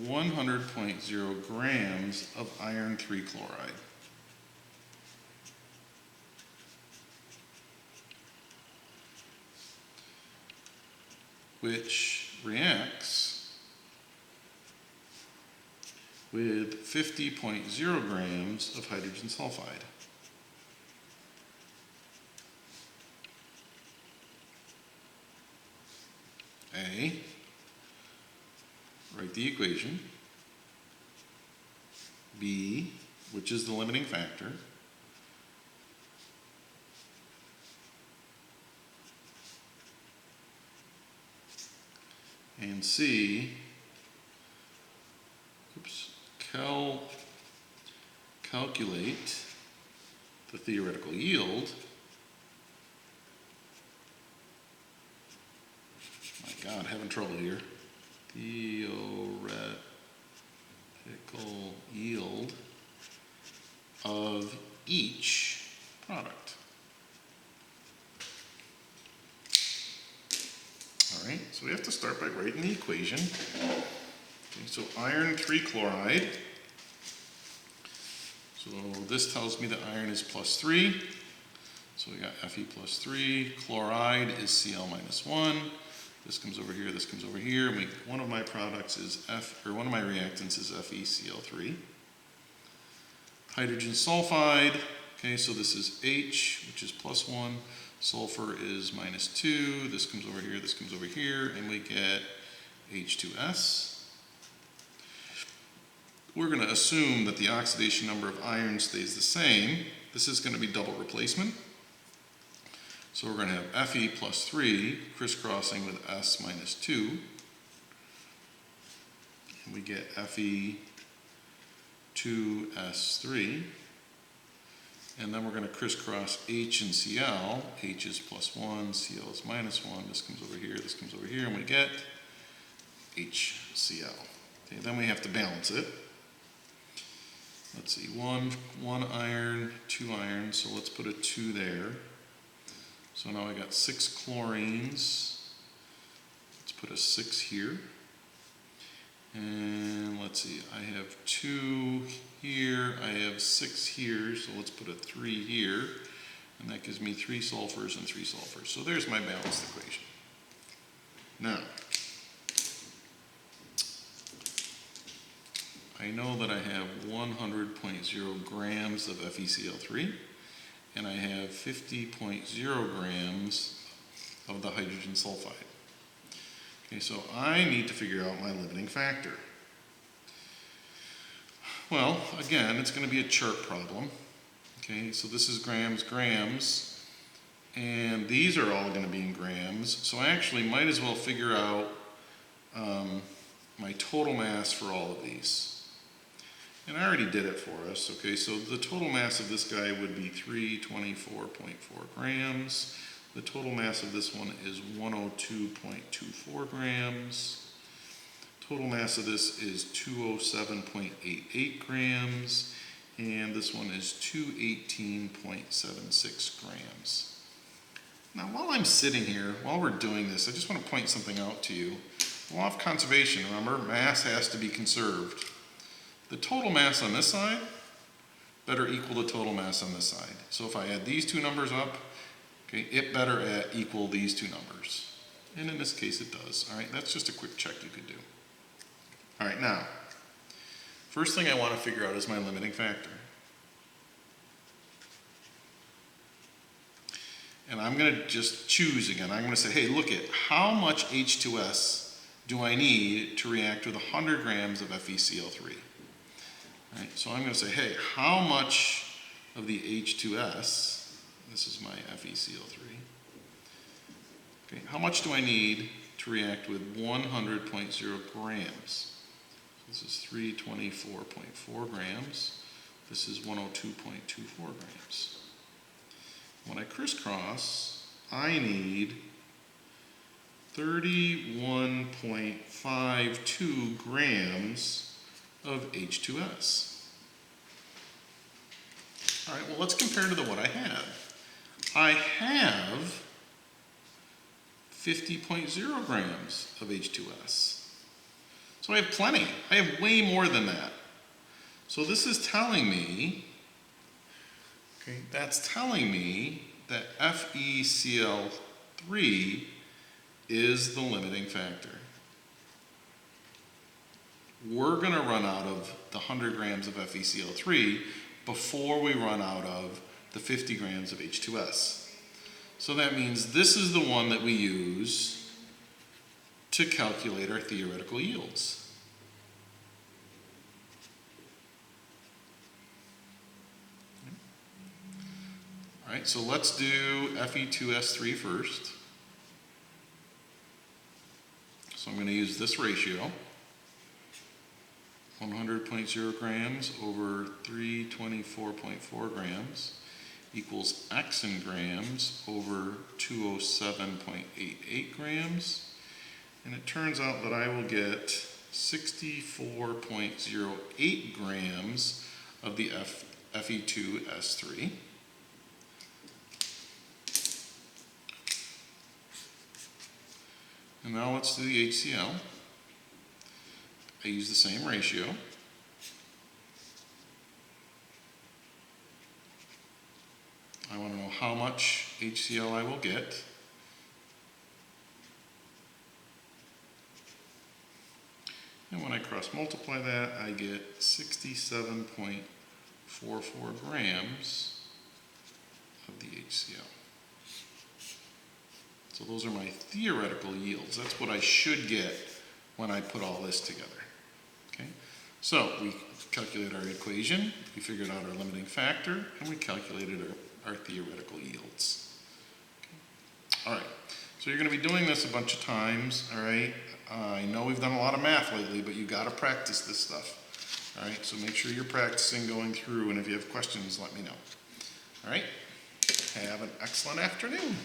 100.0 grams of iron 3 chloride. Which reacts with 50.0 grams of hydrogen sulfide. A, write the equation. B, which is the limiting factor. And C, calculate the theoretical yield. My God, having trouble here. Theoretical yield of each product. All right, so we have to start by writing the equation. Okay, so iron 3 chloride. So this tells me that iron is plus 3. So we got Fe plus 3. Chloride is Cl minus 1. This comes over here, this comes over here. And one of my products is one of my reactants is FeCl3. Hydrogen sulfide. Okay, so this is H, which is plus 1. Sulfur is minus 2. This comes over here, this comes over here, and we get H2S. We're going to assume that the oxidation number of iron stays the same. This is going to be double replacement. So we're going to have Fe plus 3 crisscrossing with S minus 2. And we get Fe 2S3. And then we're going to crisscross H and Cl. H is plus 1, Cl is minus 1. This comes over here, this comes over here, and we get HCl. Okay, then we have to balance it. Let's see, one iron, 2 iron, so let's put a 2 there. So now I got 6 chlorines. Let's put a 6 here. And let's see, I have 2 here, I have 6 here, so let's put a 3 here. And that gives me 3 sulfurs and 3 sulfurs. So there's my balanced equation. Now, I know that I have 100.0 grams of FeCl3, and I have 50.0 grams of the hydrogen sulfide. Okay, so I need to figure out my limiting factor. Well, again, it's going to be a chart problem. Okay, so this is grams, grams, and these are all going to be in grams. So I actually might as well figure out my total mass for all of these. And I already did it for us. Okay, so the total mass of this guy would be 324.4 grams. The total mass of this one is 102.24 grams. Total mass of this is 207.88 grams. And this one is 218.76 grams. Now, while I'm sitting here, while we're doing this, I just want to point something out to you. Law of conservation, remember, mass has to be conserved. The total mass on this side better equal the total mass on this side. So if I add these two numbers up, okay, it better equal these two numbers. And in this case it does. All right, that's just a quick check you could do. All right, now, first thing I want to figure out is my limiting factor. And I'm going to just choose again. I'm going to say, hey, look at how much H2S do I need to react with 100 grams of FeCl3? Right, so I'm going to say, hey, how much of the H2S, this is my FeCl3, okay, how much do I need to react with 100.0 grams? This is 324.4 grams. This is 102.24 grams. When I crisscross, I need 31.52 grams of H2S. All right, well, let's compare to what I have. I have 50.0 grams of H2S. So I have plenty. I have way more than that. So this is telling me, okay, that's telling me that FeCl3 is the limiting factor. We're going to run out of the 100 grams of FeCl3 before we run out of the 50 grams of H2S. So that means this is the one that we use to calculate our theoretical yields. All right, so let's do Fe2S3 first. So I'm going to use this ratio, 100.0 grams over 324.4 grams equals X in grams over 207.88 grams. And it turns out that I will get 64.08 grams of the Fe2S3. And now let's do the HCl. I use the same ratio. I want to know how much HCl I will get. And when I cross multiply that, I get 67.44 grams of the HCl. So those are my theoretical yields. That's what I should get when I put all this together. Okay? So we calculate our equation, we figured out our limiting factor, and we calculated our theoretical yields. Okay. All right, so you're going to be doing this a bunch of times, all right? I know we've done a lot of math lately, but you got to practice this stuff. All right, so make sure you're practicing going through, and if you have questions, let me know. All right, have an excellent afternoon.